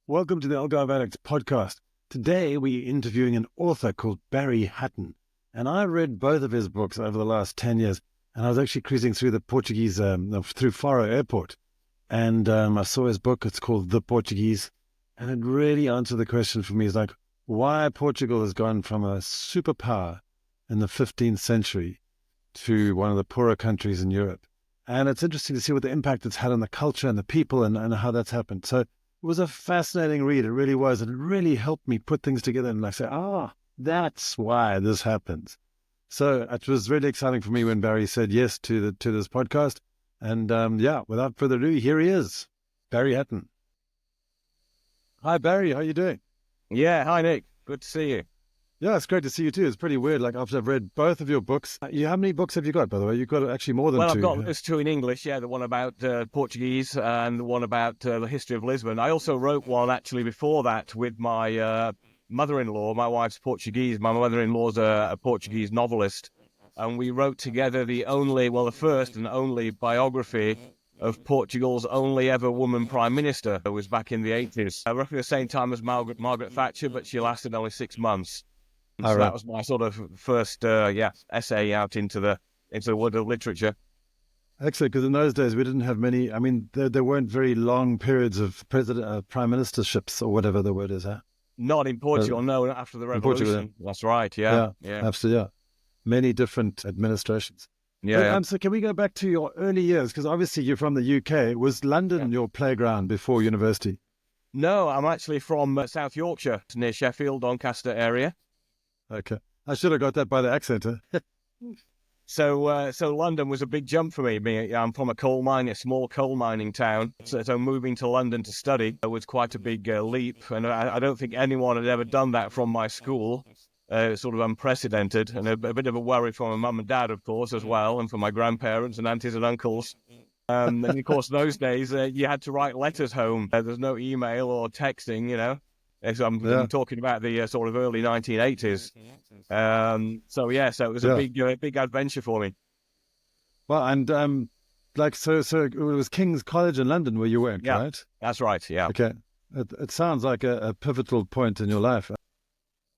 Welcome to the Algarve Addicts podcast. Today we're interviewing an author called Barry Hatton. And I read both of his books over the last 10 years. And I was actually cruising through the Portuguese, through Faro Airport. And I saw his book. It's called The Portuguese. And it really answered the question for me. It's like, why Portugal has gone from a superpower in the 15th century to one of the poorer countries in Europe. And it's interesting to see what the impact it's had on the culture and the people and how that's happened. So it was a fascinating read. It really was. And it really helped me put things together and say, that's why this happens. So it was really exciting for me when Barry said yes to this podcast. And without further ado, here he is, Barry Hatton. Hi, Barry. How are you doing? Yeah, hi, Nick. Good to see you. Yeah, it's great to see you too. It's pretty weird. Like after I've read both of your books, how many books have you got, by the way? You've got actually more than two. Well, I've got those two in English, yeah, the one about Portuguese and the one about the history of Lisbon. I also wrote one actually before that with my mother-in-law. My wife's Portuguese. My mother-in-law's a Portuguese novelist. And we wrote together the first and only biography of Portugal's only ever woman prime minister. It was back in the 80s, roughly the same time as Margaret Thatcher, but she lasted only 6 months. So that was my sort of first, essay out into the world of literature. Excellent, because in those days we didn't have many. I mean, there weren't very long periods of prime ministerships or whatever the word is. Huh? Not in Portugal, no. After the revolution, Portugal, yeah. That's right. Yeah, absolutely. Yeah, many different administrations. Yeah. So can we go back to your early years? Because obviously you're from the UK. Was London your playground before university? No, I'm actually from South Yorkshire, near Sheffield, Doncaster area. Okay. I should have got that by the accent. Huh? So London was a big jump for me. I'm from a small coal mining town. So moving to London to study was quite a big leap. And I don't think anyone had ever done that from my school. Sort of unprecedented, and a bit of a worry for my mum and dad, of course, as well, and for my grandparents and aunties and uncles. And of course, those days, you had to write letters home. There's no email or texting, you know. So I'm talking about the sort of early 1980s. So it was a big adventure for me. Well, and so it was King's College in London where you went, right? That's right. Yeah. Okay. It sounds like a pivotal point in your life.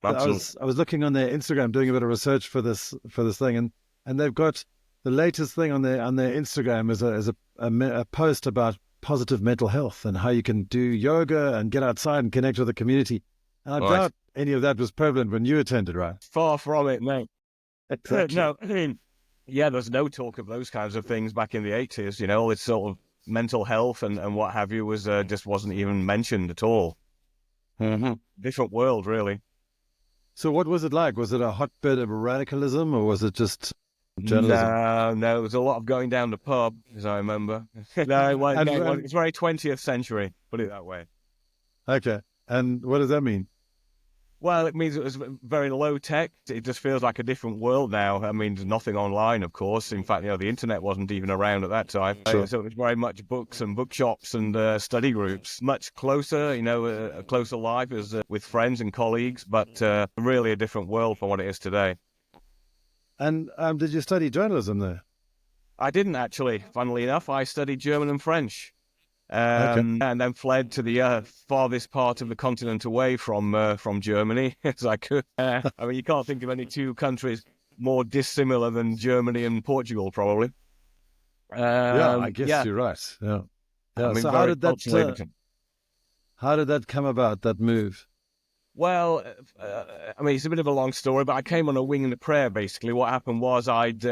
Absolutely. I was looking on their Instagram, doing a bit of research for this thing, and they've got the latest thing on their Instagram is a post about positive mental health and how you can do yoga and get outside and connect with the community. And I doubt any of that was prevalent when you attended, right? Far from it, mate. Exactly. No, I mean, there's no talk of those kinds of things back in the 80s. You know, all this sort of mental health and what have you was just wasn't even mentioned at all. Mm-hmm. Different world, really. So what was it like? Was it a hotbed of radicalism, or was it just journalism? No, there was a lot of going down the pub, as I remember. It's very 20th century, put it that way. Okay, and what does that mean? Well, it means it was very low tech. It just feels like a different world now. I mean, there's nothing online, of course. In fact, the internet wasn't even around at that time. Sure. So it was very much books and bookshops and study groups. Much closer, a closer life as with friends and colleagues, but really a different world from what it is today. And did you study journalism there? I didn't actually, funnily enough. I studied German and French. And then fled to the farthest part of the continent away from Germany as I could. I mean, you can't think of any two countries more dissimilar than Germany and Portugal, probably. I guess you're right. Yeah. I mean, so how did that come about, that move? Well, I mean, it's a bit of a long story, but I came on a wing and a prayer, basically. What happened was I'd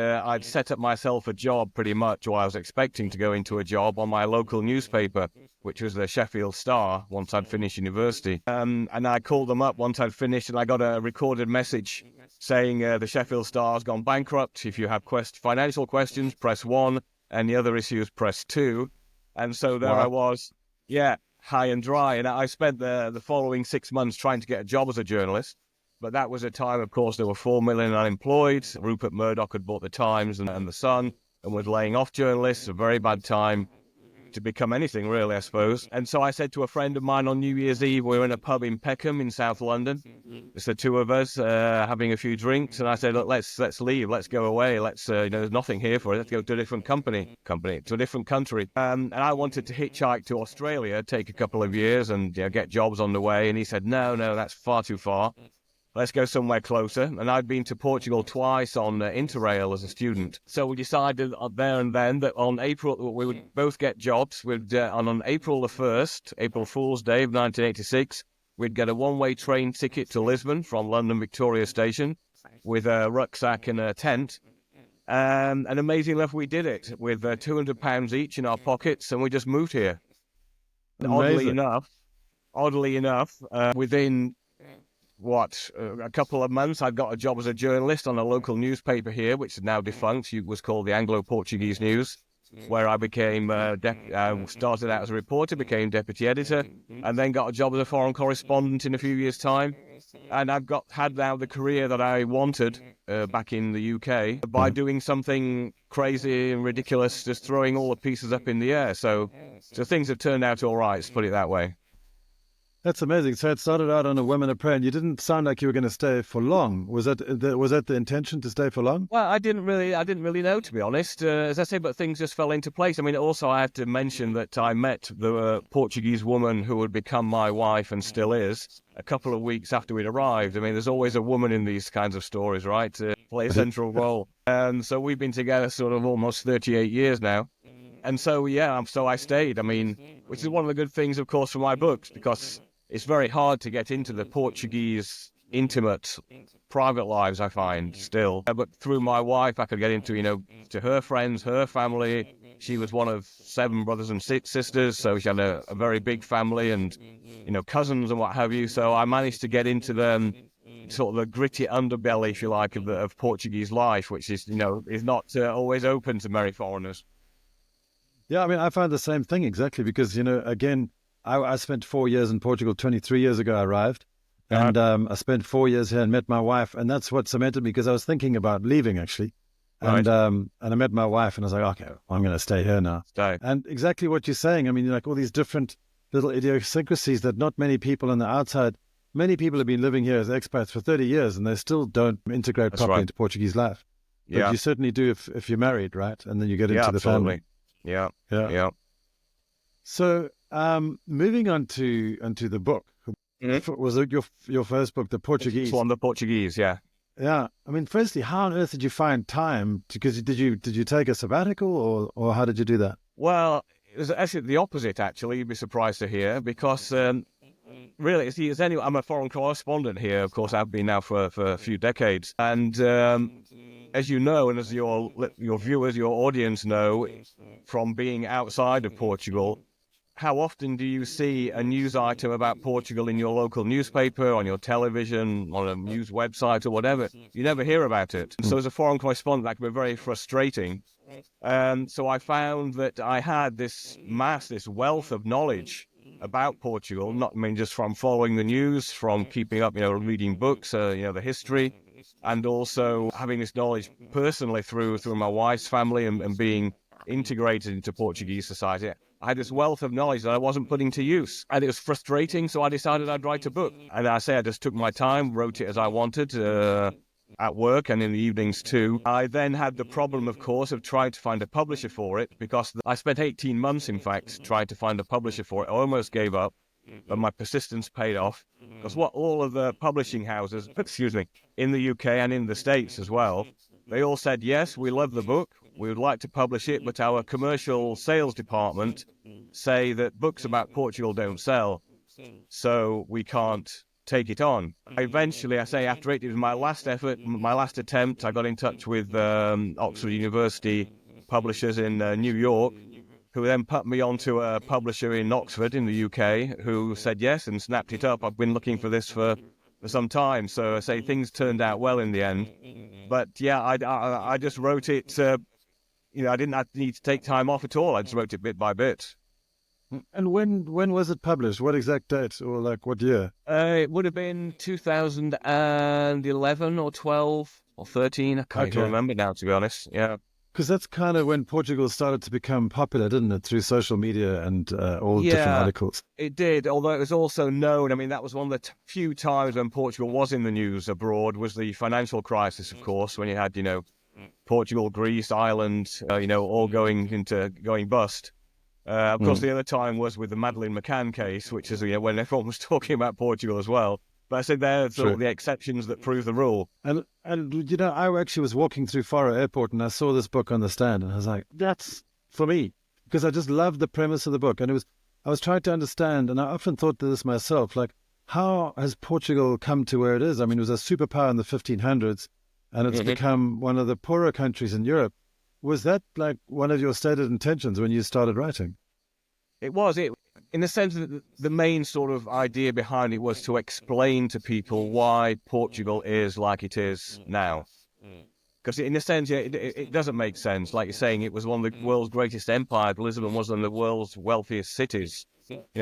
set up myself a job pretty much, or I was expecting to go into a job on my local newspaper, which was the Sheffield Star, once I'd finished university. And I called them up once I'd finished, and I got a recorded message saying the Sheffield Star's gone bankrupt. If you have financial questions, press 1, and the other issues, press 2. And so there I was, high and dry. And I spent the following 6 months trying to get a job as a journalist. But that was a time, of course, there were 4 million unemployed. Rupert Murdoch had bought the Times and the Sun and was laying off journalists. A very bad time to become anything, really, I suppose. And so I said to a friend of mine on New Year's Eve, we were in a pub in Peckham in South London. It's the two of us having a few drinks, and I said, look, let's leave, let's go away, there's nothing here for us, let's go to a different to a different country. And I wanted to hitchhike to Australia, take a couple of years, and get jobs on the way. And he said, no, that's far too far. Let's go somewhere closer. And I'd been to Portugal twice on Interrail as a student. So we decided there and then that on April, we would both get jobs. On April the 1st, April Fool's Day of 1986, we'd get a one-way train ticket to Lisbon from London Victoria Station with a rucksack and a tent. And amazingly enough, we did it with £200 each in our pockets, and we just moved here. Oddly enough, within a couple of months, I got a job as a journalist on a local newspaper here, which is now defunct. It was called the Anglo-Portuguese News, where I became started out as a reporter, became deputy editor, and then got a job as a foreign correspondent in a few years' time. And I've had now the career that I wanted back in the UK by doing something crazy and ridiculous, just throwing all the pieces up in the air. So things have turned out all right, let's put it that way. That's amazing. So it started out on a Women of Prayer, and you didn't sound like you were going to stay for long. Was that the intention, to stay for long? Well, I didn't really know, to be honest. As I say, but things just fell into place. I mean, also I have to mention that I met the Portuguese woman who would become my wife and still is a couple of weeks after we'd arrived. I mean, there's always a woman in these kinds of stories, right? To play a central role. And so we've been together sort of almost 38 years now. And so, so I stayed. I mean, which is one of the good things, of course, for my books, because it's very hard to get into the Portuguese intimate private lives, I find, still. But through my wife, I could get into, to her friends, her family. She was one of 7 brothers and sisters, so she had a very big family and, cousins and what have you. So I managed to get into the sort of the gritty underbelly, if you like, of Portuguese life, which is, is not always open to many foreigners. Yeah, I mean, I found the same thing exactly because, again, I spent 4 years in Portugal. 23 years ago, I arrived. And I spent 4 years here and met my wife. And that's what cemented me, because I was thinking about leaving, actually. And and I met my wife, and I was like, okay, I'm going to stay here now. And exactly what you're saying. I mean, like all these different little idiosyncrasies that not many people on the outside, many people have been living here as expats for 30 years, and they still don't integrate properly into Portuguese life. But you certainly do if you're married, right? And then you get into the family. Yeah. So moving on to the book, was it your first book, The Portuguese? On the Portuguese, yeah. Yeah. I mean, firstly, how on earth did you find time? Because did you take a sabbatical, or how did you do that? Well, it was actually the opposite, actually. You'd be surprised to hear, because really, I'm a foreign correspondent here. Of course, I've been now for a few decades. And as you know, and as your viewers, your audience know, from being outside of Portugal, how often do you see a news item about Portugal in your local newspaper, on your television, on a news website or whatever? You never hear about it. So as a foreign correspondent, that can be very frustrating. So I found that I had this wealth of knowledge about Portugal, just from following the news, from keeping up, reading books, the history, and also having this knowledge personally through my wife's family and being integrated into Portuguese society. I had this wealth of knowledge that I wasn't putting to use, and it was frustrating, so I decided I'd write a book. And I just took my time, wrote it as I wanted, at work and in the evenings too. I then had the problem, of course, of trying to find a publisher for it, because I spent 18 months, in fact, trying to find a publisher for it. I almost gave up, but my persistence paid off, because all of the publishing houses, in the UK and in the States as well, they all said, yes, we love the book, we would like to publish it, but our commercial sales department say that books about Portugal don't sell, so we can't take it on. Eventually, after it was my last effort, my last attempt, I got in touch with Oxford University publishers in New York, who then put me onto a publisher in Oxford in the UK, who said yes and snapped it up. I've been looking for this for some time, so things turned out well in the end. But yeah, I just wrote it. I didn't need to take time off at all. I just wrote it bit by bit. And when was it published? What exact date, or like what year? It would have been 2011 or 12 or 13. I can't even remember now, to be honest. Yeah. Because that's kind of when Portugal started to become popular, didn't it? Through social media and all different Yeah, articles. it did. Although it was also known. I mean, that was one of the few times when Portugal was in the news abroad. Was the financial crisis, of course, when you had Portugal, Greece, Ireland, all going bust. Of course, the other time was with the Madeleine McCann case, which is when everyone was talking about Portugal as well. But I said they're sort of True. the exceptions that prove the rule. And I actually was walking through Faro Airport and I saw this book on the stand and I was like, that's for me, because I just loved the premise of the book. And I was trying to understand, and I often thought to this myself, like, how has Portugal come to where it is? I mean, it was a superpower in the 1500s and it's become one of the poorer countries in Europe. Was that like one of your stated intentions when you started writing? It was in the sense that the main sort of idea behind it was to explain to people why Portugal is like it is now. Because in a sense, it doesn't make sense. Like you're saying, it was one of the world's greatest empires. Lisbon was one of the world's wealthiest cities,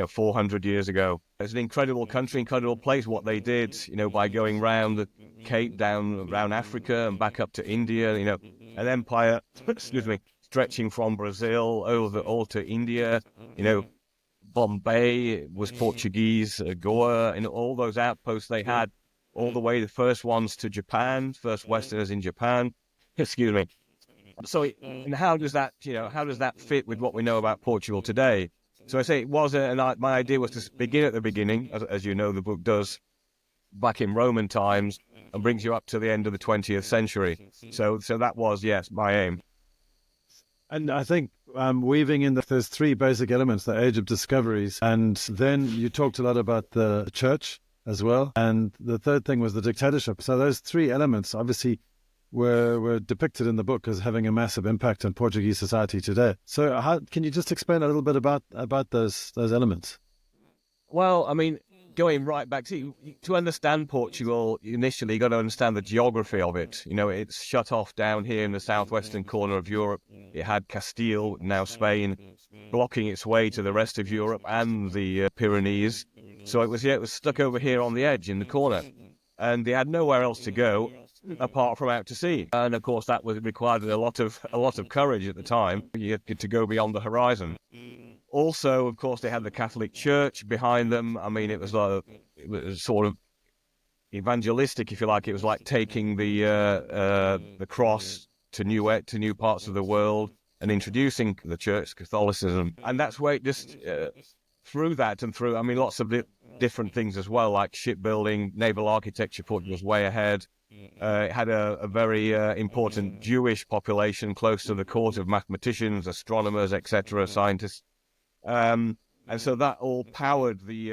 400 years ago. It's an incredible country, incredible place. What they did, by going round the Cape, down around Africa and back up to India, an empire, excuse me, stretching from Brazil over all to India, Bombay was Portuguese, Goa, and all those outposts they had, all the way the first ones to Japan, first Westerners in Japan. Excuse me. So, and how does that fit with what we know about Portugal today? So I say it was, my idea was to begin at the beginning, as you know, the book does, back in Roman times, and brings you up to the end of the 20th century. So that was, yes, my aim. And I think weaving in there's three basic elements: the age of discoveries, and then you talked a lot about the church as well, and the third thing was the dictatorship. So those three elements obviously were depicted in the book as having a massive impact on Portuguese society today. So how can you just explain a little bit about those elements? Well, I mean, going right back to understand Portugal, initially you got to understand the geography of it. It's shut off down here in the southwestern corner of Europe. It had Castile, now Spain, blocking its way to the rest of Europe and the Pyrenees. So it was stuck over here on the edge in the corner, and they had nowhere else to go apart from out to sea. And of course, that required a lot of courage at the time. You had to go beyond the horizon. Also, of course, they had the Catholic Church behind them. I mean, it was sort of evangelistic, if you like. It was like taking the cross to new parts of the world and introducing the church, Catholicism. And that's where it just through that and through, I mean, lots of different things as well, like shipbuilding, naval architecture. Portugal was way ahead. It had a very important Jewish population close to the court of mathematicians, astronomers, etc., scientists. And so that all powered the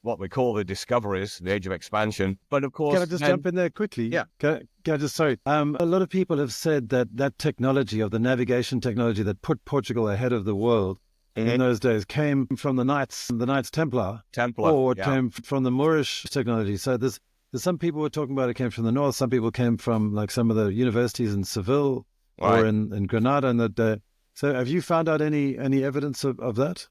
what we call the discoveries, the age of expansion. But of course, can I just jump in there quickly? Yeah. Can I just sorry? A lot of people have said that technology, of the navigation technology that put Portugal ahead of the world in those days, came from the Knights Templar, or it came from the Moorish technology. So there's some people were talking about it came from the north. Some people came from like some of the universities in Seville or in Granada in that day. So have you found out any evidence of that?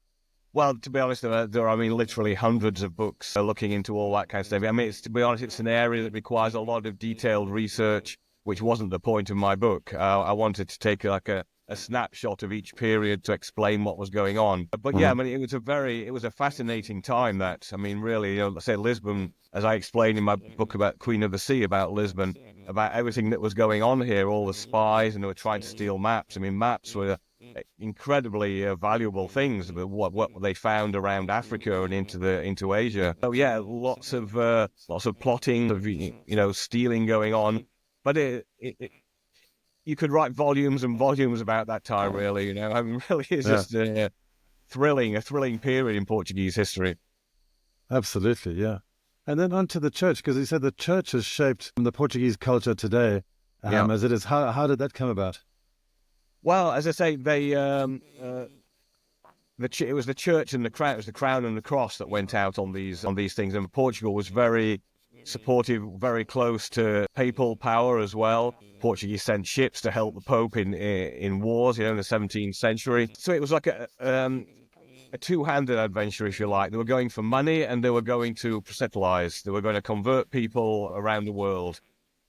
Well, to be honest, there are, literally hundreds of books looking into all that kind of stuff. I mean, to be honest, it's an area that requires a lot of detailed research, which wasn't the point of my book. I wanted to take like a snapshot of each period to explain what was going on. But yeah, I mean, it was a fascinating time. That, I mean, really, let's say Lisbon, as I explained in my book about Queen of the Sea, about Lisbon, about everything that was going on here, all the spies, and they were trying to steal maps. I mean, maps were incredibly valuable things. What they found around Africa and into Asia. So yeah, lots of plotting, of stealing going on. But you could write volumes and volumes about that time. Really, I mean, really, it's just a thrilling period in Portuguese history. Absolutely, yeah. And then onto the church, because you said the church has shaped the Portuguese culture today, as it is. How did that come about? Well, as I say, they it was the church and the crown. It was the crown and the cross that went out on these things. And Portugal was very supportive, very close to papal power as well. Portuguese sent ships to help the Pope in wars, in the 17th century. So it was like a two-handed adventure, if you like. They were going for money and they were going to proselytize. They were going to convert people around the world.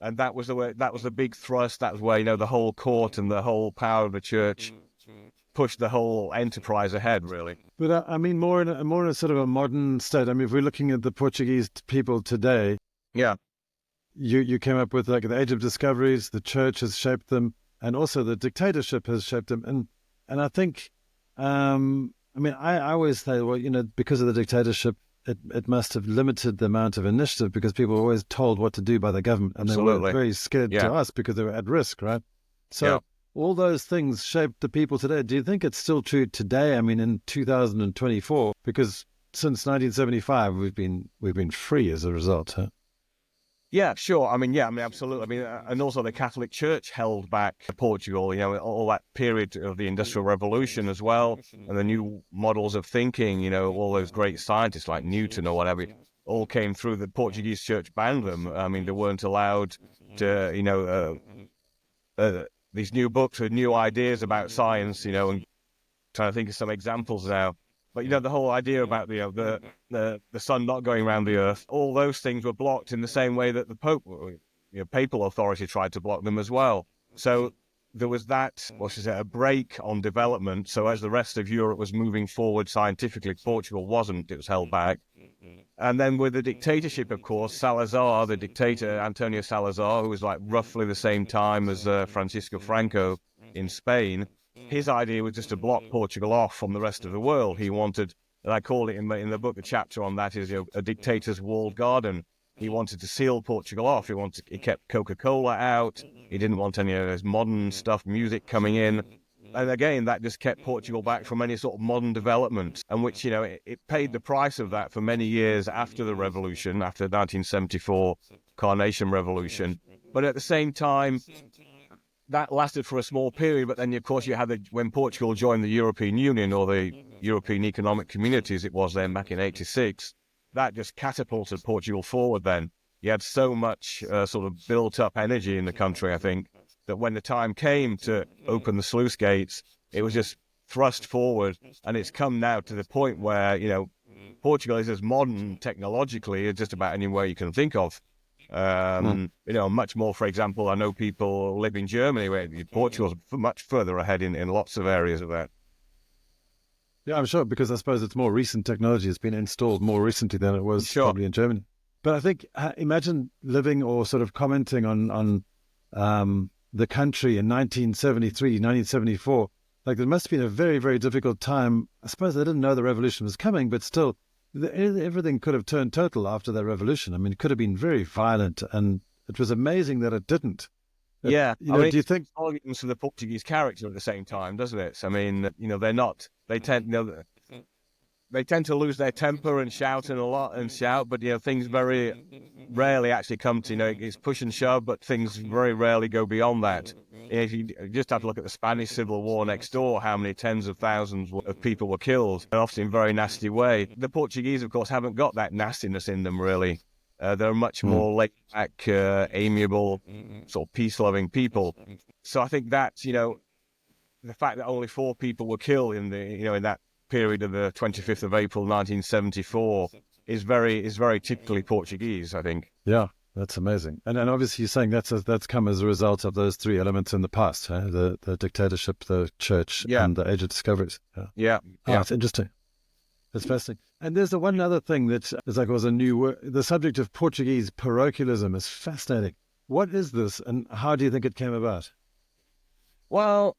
And that was the way, that was the big thrust. That was where, you know, the whole court and the whole power of the church pushed the whole enterprise ahead, really. But I mean, more in a sort of a modern state. I mean, if we're looking at the Portuguese people today, Yeah. you came up with like the Age of Discoveries, the church has shaped them, and also the dictatorship has shaped them. And I think, I mean, I always say, well, you know, because of the dictatorship, it must have limited the amount of initiative because people were always told what to do by the government, and they were very scared to ask because they were at risk, right? So all those things shaped the people today. Do you think it's still true today? I mean, in 2024, because since 1975, we've been free as a result, huh? Yeah, sure. I mean, absolutely. I mean, and also the Catholic Church held back Portugal, you know, all that period of the Industrial Revolution as well, and the new models of thinking, you know, all those great scientists like Newton or whatever, all came through. The Portuguese Church banned them. I mean, they weren't allowed to, you know, these new books with new ideas about science, you know, and trying to think of some examples now. But, you know, the whole idea about the sun not going around the earth, all those things were blocked in the same way that the Pope, you know, papal authority tried to block them as well. So there was that, a break on development. So as the rest of Europe was moving forward scientifically, Portugal wasn't. It was held back. And then with the dictatorship, of course, Salazar, the dictator, Antonio Salazar, who was like roughly the same time as Francisco Franco in Spain, his idea was just to block Portugal off from the rest of the world. He wanted, and I call it in the book, the chapter on that is, you know, a dictator's walled garden. He wanted to seal Portugal off. He kept Coca-Cola out. He didn't want any of this modern stuff, music coming in. And again, that just kept Portugal back from any sort of modern development, and which, you know, it paid the price of that for many years after the revolution, after the 1974 Carnation Revolution. But at the same time, that lasted for a small period, but then, of course, you had when Portugal joined the European Union, or the European Economic Communities, it was then back in 86, that just catapulted Portugal forward then. You had so much sort of built-up energy in the country, I think, that when the time came to open the sluice gates, it was just thrust forward, and it's come now to the point where, you know, Portugal is as modern technologically as just about anywhere you can think of. You know, much more, for example, I know people live in Germany, where Portugal's much further ahead in lots of areas of that. Yeah, I'm sure, because I suppose it's more recent technology has been installed more recently than it was probably in Germany. But I think, imagine living or sort of commenting on the country in 1973, 1974. Like, there must have been a very, very difficult time. I suppose they didn't know the revolution was coming, but still, everything could have turned total after that revolution. I mean, it could have been very violent, and it was amazing that it didn't. Do you think arguments for the Portuguese character at the same time, doesn't it? I mean, you know, they tend to lose their temper and shout but, you know, things very rarely actually come to, you know, it's push and shove, but things very rarely go beyond that. If you just have to look at the Spanish Civil War next door, how many tens of thousands of people were killed, and often in a very nasty way. The Portuguese, of course, haven't got that nastiness in them, really. They're much more laid-back, amiable, sort of peace-loving people. So I think that, you know, the fact that only 4 people were killed in that period of the 25th of April 1974 is very typically Portuguese, I think. Yeah, that's amazing. And obviously you're saying that's come as a result of those 3 elements in the past, huh? The dictatorship, the church, and the Age of Discoveries. Yeah. It's interesting. It's fascinating. And there's the one other thing that is like was a new word. The subject of Portuguese parochialism is fascinating. What is this, and how do you think it came about? Well,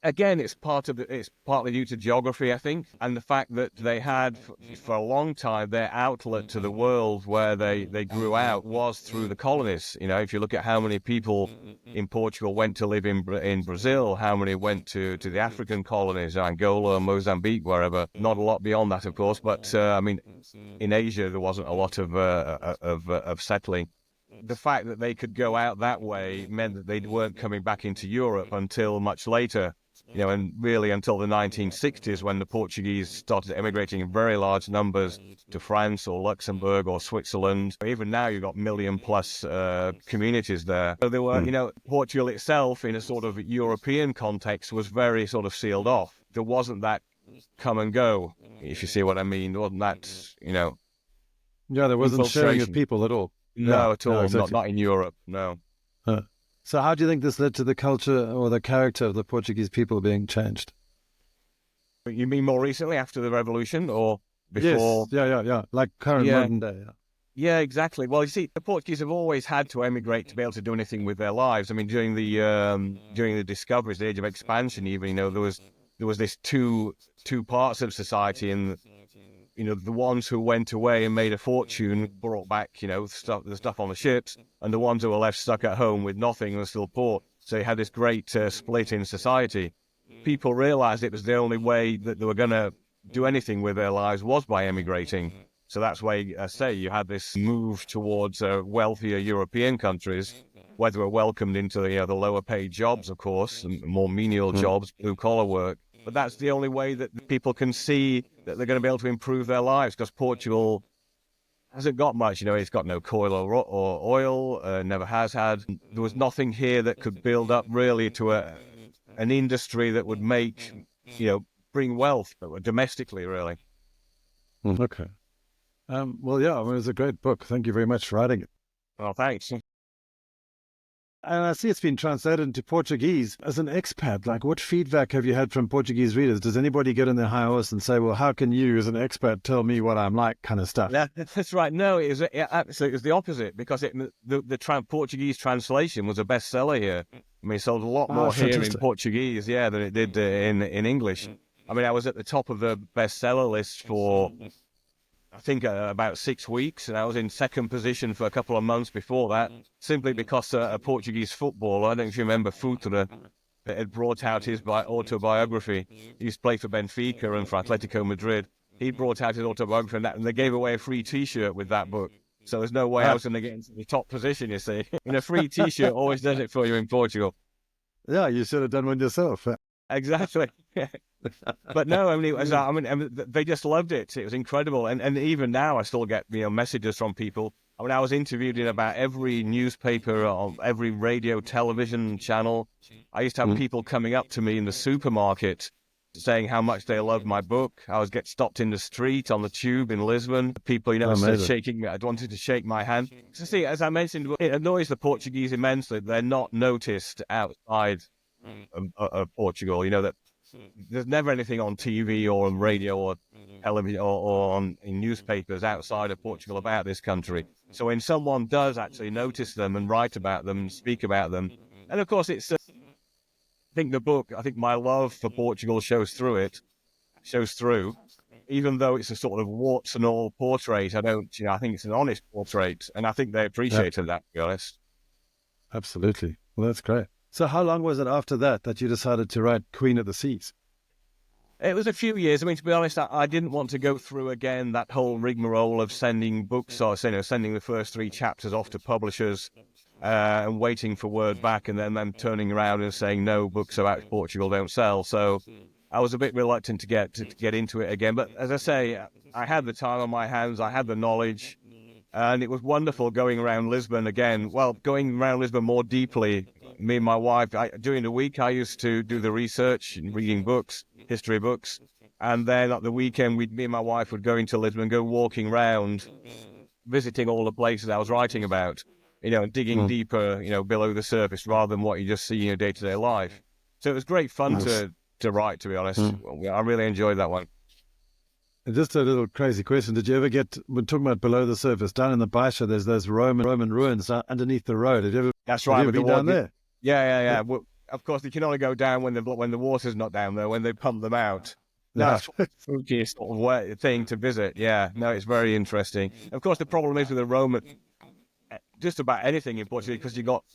again, it's partly due to geography, I think, and the fact that they had, for a long time, their outlet to the world where they grew out was through the colonies. You know, if you look at how many people in Portugal went to live in Brazil, how many went to the African colonies, Angola, Mozambique, wherever. Not a lot beyond that, of course, but I mean, in Asia there wasn't a lot of settling. The fact that they could go out that way meant that they weren't coming back into Europe until much later. You know, and really until the 1960s, when the Portuguese started emigrating in very large numbers to France or Luxembourg or Switzerland. Even now, you've got million-plus communities there. So there were, you know, Portugal itself, in a sort of European context, was very sort of sealed off. There wasn't that come and go, if you see what I mean. There wasn't that, you know. Yeah, there wasn't sharing of people at all. No, at all. No, exactly. Not in Europe. No. Uh, so how do you think this led to the culture or the character of the Portuguese people being changed? You mean more recently after the revolution or before? Yes, yeah. Like current Yeah. modern day. Yeah. Yeah, exactly. Well, you see, the Portuguese have always had to emigrate to be able to do anything with their lives. I mean, during the discoveries, the age of expansion, even there was this two parts of society, and the ones who went away and made a fortune brought back the stuff on the ships, and the ones who were left stuck at home with nothing and were still poor. So you had this great split in society. People realized it was the only way that they were going to do anything with their lives was by emigrating. So that's why I say you had this move towards wealthier European countries, where they were welcomed into the lower paid jobs, of course, and more menial jobs, blue collar work. But that's the only way that people can see that they're going to be able to improve their lives, because Portugal hasn't got much. It's got no coal or oil, never has had. There was nothing here that could build up really to an industry that would make, bring wealth domestically, really. Okay. Well, yeah, I mean, it was a great book. Thank you very much for writing it. Well, thanks. And I see it's been translated into Portuguese. As an expat, like, what feedback have you had from Portuguese readers? Does anybody get on their high horse and say, well, how can you, as an expat, tell me what I'm like, kind of stuff? Yeah, that's right. No, it was the opposite, because the Portuguese translation was a bestseller here. I mean, it sold a lot more here in Portuguese, than it did in English. I mean, I was at the top of the bestseller list for, I think, about 6 weeks, and I was in second position for a couple of months before that, simply because a Portuguese footballer, I don't know if you remember Futura, had brought out his autobiography. He used to play for Benfica and for Atletico Madrid. He brought out his autobiography, and they gave away a free T-shirt with that book. So there's no way I was going to get into the top position, you see. A free T-shirt always does it for you in Portugal. Yeah, you should have done one yourself. Exactly. But no, I mean, they just loved it. It was incredible. And even now I still get, messages from people. I mean, I was interviewed in about every newspaper, on every radio, television channel. I used to have people coming up to me in the supermarket saying how much they loved my book. I was get stopped in the street, on the tube in Lisbon. People, shaking me. I wanted to shake my hand. So see, as I mentioned, it annoys the Portuguese immensely. They're not noticed outside of Portugal. That there's never anything on TV or on radio or television or in newspapers outside of Portugal about this country. So when someone does actually notice them and write about them, speak about them, and of course it's, I think my love for Portugal shows through, even though it's a sort of warts and all portrait. I think it's an honest portrait, and I think they appreciated that, to be honest. Absolutely. Well, that's great. So how long was it after that you decided to write Queen of the Seas? It was a few years. I mean, to be honest, I didn't want to go through again that whole rigmarole of sending books or sending the first 3 chapters off to publishers and waiting for word back, and then them turning around and saying no, books about Portugal don't sell. So I was a bit reluctant to get into it again. But as I say, I had the time on my hands, I had the knowledge, and it was wonderful going around Lisbon again. Well, going around Lisbon more deeply. Me and my wife, during the week, I used to do the research and reading books, history books. And then at the weekend, me and my wife would go into Lisbon, go walking around, visiting all the places I was writing about, and digging deeper, below the surface, rather than what you just see in your day-to-day life. So it was great fun to write, to be honest. I really enjoyed that one. And just a little crazy question. Did you ever we're talking about below the surface, down in the Baixa, there's those Roman ruins underneath the road. That's right. Have you ever been down there? Yeah. Well, of course, you can only go down when the water's not down there, when they pump them out. That's the spookiest sort of thing to visit. Yeah, no, it's very interesting. Of course, the problem is with the Roman, just about anything in Portugal, because you got,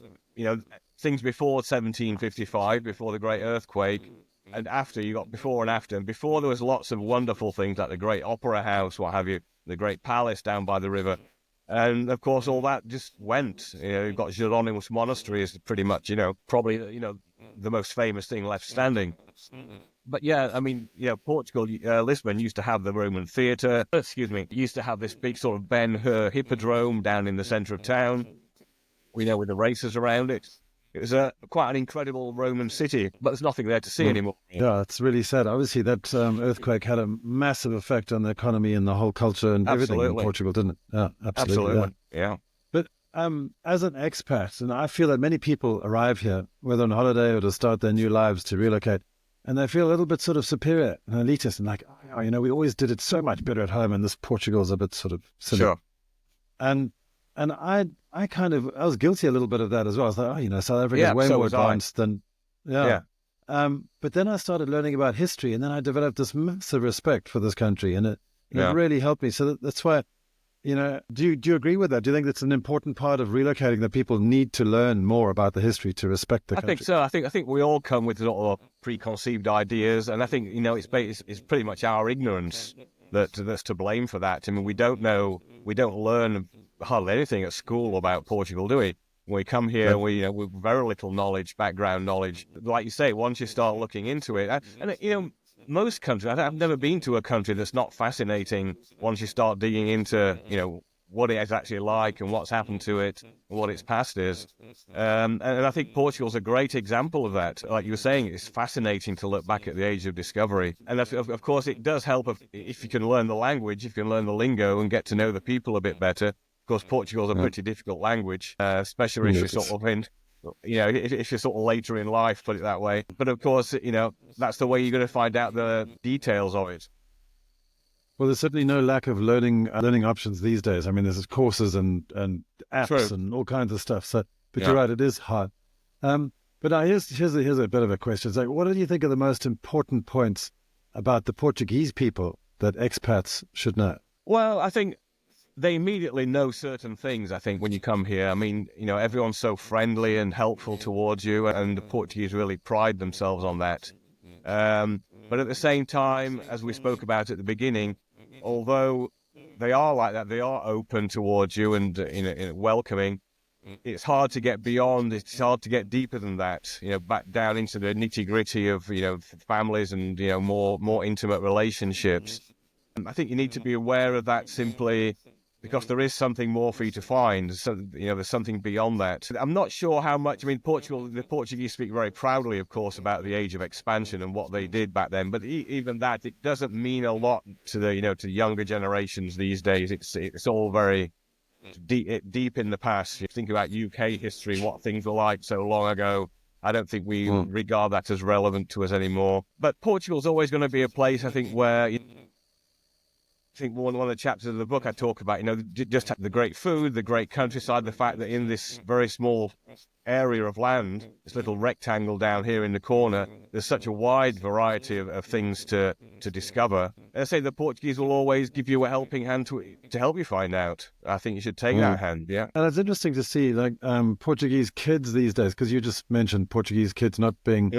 things before 1755, before the great earthquake, and after, you got before and after. And before, there was lots of wonderful things like the great opera house, what have you, the great palace down by the river. And of course, all that just went. You've got Jerónimos Monastery is pretty much, probably, the most famous thing left standing. But yeah, I mean, Portugal, Lisbon used to have the Roman theatre. Used to have this big sort of Ben-Hur hippodrome down in the centre of town. With the races around it. It was quite an incredible Roman city, but there's nothing there to see anymore. Yeah, it's really sad. Obviously, that earthquake had a massive effect on the economy and the whole culture and everything in Portugal, didn't it? Yeah, absolutely. Yeah. But as an expat, and I feel that many people arrive here, whether on holiday or to start their new lives, to relocate, and they feel a little bit sort of superior and elitist, and like, oh, we always did it so much better at home, and this Portugal's a bit sort of silly. Sure. And I was guilty a little bit of that as well. I was like, South Africa is way more advanced than, but then I started learning about history, and then I developed this massive respect for this country, and it really helped me. So that's why, do you agree with that? Do you think that's an important part of relocating, that people need to learn more about the history to respect the country? I think so. I think we all come with a lot of preconceived ideas, and I think it's pretty much our ignorance that's to blame for that. I mean, we don't learn hardly anything at school about Portugal, do we? When we come here, with very little background knowledge. Like you say, once you start looking into it, and most countries, I've never been to a country that's not fascinating once you start digging into, what it is actually like and what's happened to it and what its past is. And I think Portugal's a great example of that. Like you were saying, it's fascinating to look back at the age of discovery. And of course, it does help if you can learn the language, if you can learn the lingo and get to know the people a bit better. Of course, Portugal's a pretty difficult language, especially if you're sort of in, if you're sort of later in life, put it that way. But of course, that's the way you're going to find out the details of it. Well, there's certainly no lack of learning options these days. I mean, there's courses and apps and all kinds of stuff. So, but you're right, it is hard. But now here's a bit of a question. It's like, what do you think are the most important points about the Portuguese people that expats should know? Well, I think they immediately know certain things, I think, when you come here. I mean, everyone's so friendly and helpful towards you, and the Portuguese really pride themselves on that. But at the same time, as we spoke about at the beginning, although they are like that, they are open towards you and welcoming. It's hard to get beyond. It's hard to get deeper than that. Back down into the nitty gritty of families and more intimate relationships. I think you need to be aware of that simply because there is something more for you to find. So, there's something beyond that. I'm not sure how much. I mean, the Portuguese speak very proudly, of course, about the age of expansion and what they did back then. But even that, it doesn't mean a lot to the younger generations these days. It's all very deep in the past. You think about UK history, what things were like so long ago. I don't think we regard that as relevant to us anymore. But Portugal's always going to be a place, I think, where I think one of the chapters of the book I talk about, just the great food, the great countryside, the fact that in this very small area of land, this little rectangle down here in the corner, there's such a wide variety of things to discover. And I say the Portuguese will always give you a helping hand to help you find out. I think you should take that hand, yeah. And it's interesting to see, like, Portuguese kids these days, because you just mentioned Portuguese kids not being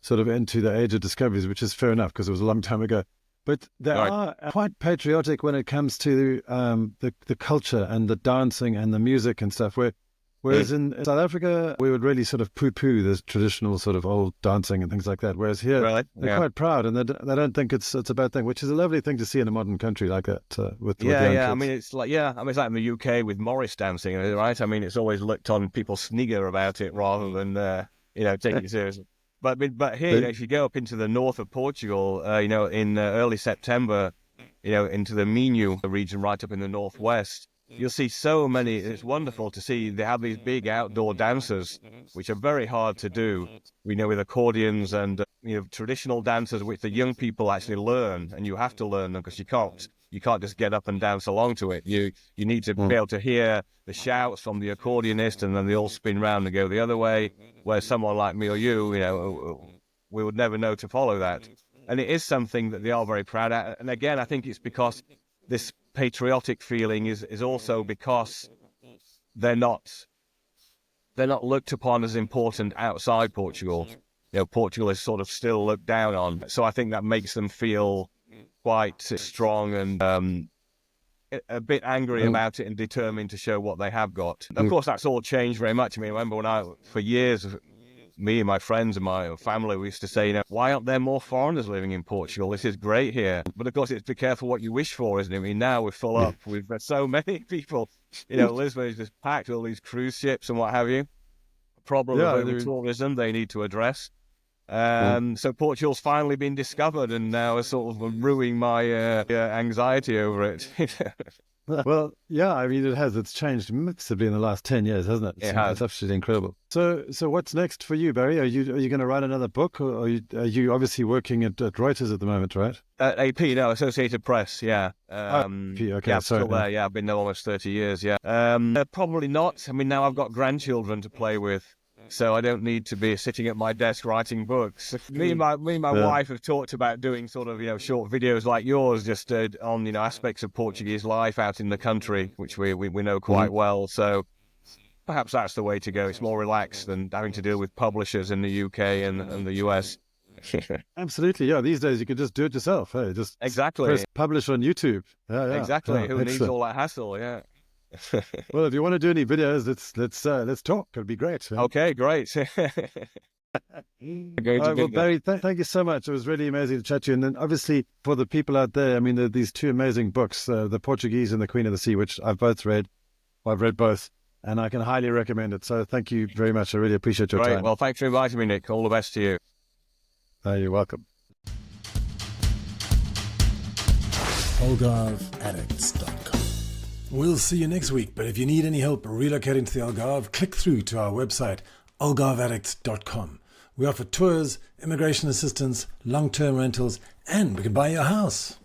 sort of into the age of discoveries, which is fair enough because it was a long time ago. But they are quite patriotic when it comes to the culture and the dancing and the music and stuff. Whereas in South Africa, we would really sort of poo-poo this traditional sort of old dancing and things like that. Whereas here, they're quite proud and they don't think it's a bad thing, which is a lovely thing to see in a modern country like that. With young kids. I mean, it's like in the UK with Morris dancing, right? I mean, it's always looked on, people snigger about it rather than take it seriously. But here, if you go up into the north of Portugal, in early September, into the Minho region, right up in the northwest, you'll see so many. It's wonderful to see. They have these big outdoor dances, which are very hard to do. We know with accordions and traditional dances, which the young people actually learn, and you have to learn them because you can't just get up and dance along to it. You need to be able to hear the shouts from the accordionist, and then they all spin round and go the other way. Where someone like me or you, we would never know to follow that. And it is something that they are very proud of. And again, I think it's because this patriotic feeling is also because they're not looked upon as important outside Portugal. Portugal is sort of still looked down on. So I think that makes them feel quite strong and a bit angry about it and determined to show what they have got. Of course, that's all changed very much. I mean, I remember for years, me and my friends and my family, we used to say, why aren't there more foreigners living in Portugal? This is great here. But of course, it's be careful what you wish for, isn't it? I mean, now we're full up. We've got so many people. Lisbon is just packed with all these cruise ships and what have you. Problem of tourism they need to address. So Portugal's finally been discovered, and now it's sort of ruining my anxiety over it. Well, yeah, I mean, it has. It's changed massively in the last 10 years, hasn't it? It has. It's absolutely incredible. So what's next for you, Barry? Are you going to write another book, or are you obviously working at Reuters at the moment, right? AP, no, Associated Press, yeah. Okay, yeah, I'm sorry. still there, yeah. I've been there almost 30 years, yeah. Probably not. I mean, now I've got grandchildren to play with, so I don't need to be sitting at my desk writing books. Me and my wife have talked about doing sort of, short videos like yours, just on, aspects of Portuguese life out in the country, which we know quite well. So perhaps that's the way to go. It's more relaxed than having to deal with publishers in the UK and the US. Absolutely, yeah. These days you can just do it yourself. Hey, just Exactly. press publish on YouTube. Yeah, Exactly. Yeah, Who needs excellent. all that hassle? Yeah. Well, if you want to do any videos, let's talk. It'd be great. Yeah? Okay, great. Well, Barry, thank you so much. It was really amazing to chat to you. And then, obviously, for the people out there, I mean, there are these two amazing books, The Portuguese and The Queen of the Sea, which I've both read. I've read both, and I can highly recommend it. So, thank you very much. I really appreciate your time. Well, thanks for inviting me, Nick. All the best to you. You're welcome. AlgarveAddicts.com. We'll see you next week, but if you need any help relocating to the Algarve, click through to our website, AlgarveAddicts.com. We offer tours, immigration assistance, long-term rentals, and we can buy your house.